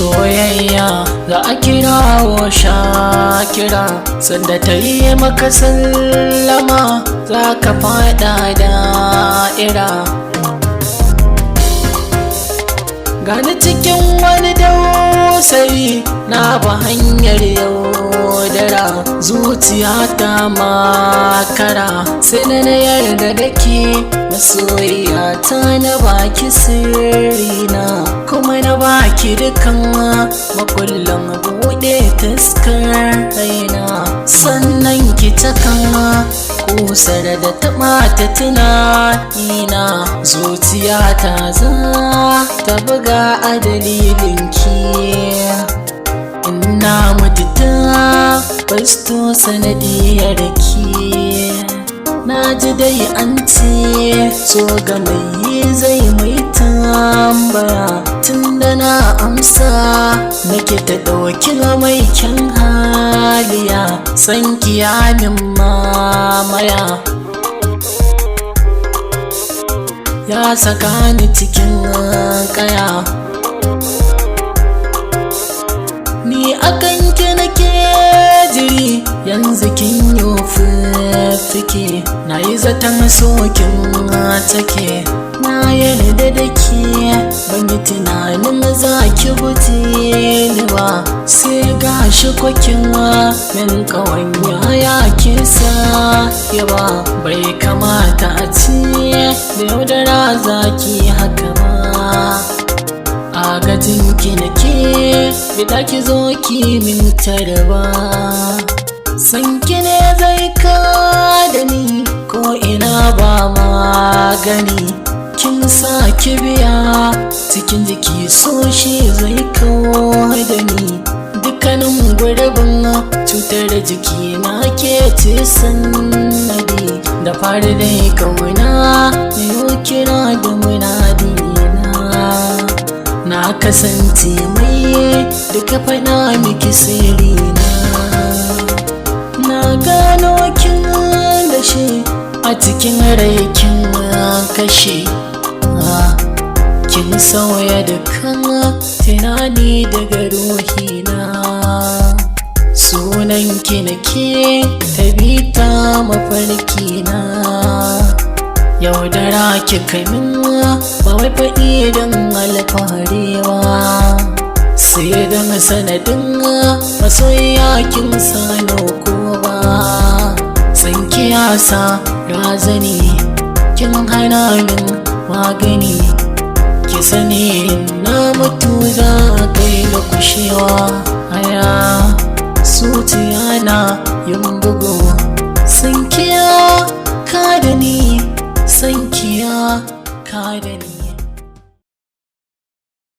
soyayya za a kirawo Shakira, sanda ta yi maka sallama za ka fada da'ira. Gani cikin wani dausayi na ba hanyar yaudara, zuciya ta makara sai na yarda da ke masoyiya ta, na baki sirrina kuma na baki dukan makullan buɗe taskar raina. Sannan ki takan kusar da taɓa ta tunanina, zuciya ta za ta buga a dalilin ki. Ina mutu ta basto sanadiyar ki. Na ji dai an ce so ga mai zai mai tambaya, tunda na amsa nake ta ɗauki mai kyan haliya, san kiyamin mamaya ya saka ni cikin kaya. Ni akan ki nake jiri, yanzu kin yi fiffike, na yi zaton sokin take. Na yarda da ke ban yi tunanin za ki guje ni ba, sai gashi kwakin min kawanya ya kisa yawa. Bai kamata a ce da yaudara za ki haka ba, agajin ki nake bida ki zo ki min tarba. San ki ne zai kada ni ko ina ba magani, kin sa ki biya cikin jiki so shi zai kawo da ni. Dukkanin gurbin cutar jiki na ke ce sannadi, da fari dai kauna ne yau kira da munadina. Na kasance mai duka faɗa miki sirrina, na gano kin da shi a cikin rai kin kashe. Kin sauya dukkan tunani daga ruhina, sunan ki nake ta bita mafarkina. Yaudara ki kamin ba wai faɗi don alfahari ba, sai don sanadin masoyiya kin sano ko ba. San kiyasa razani kin hana min magani, ki sani na mutu za a kai na kushewa. Aya zuciya na yin bugu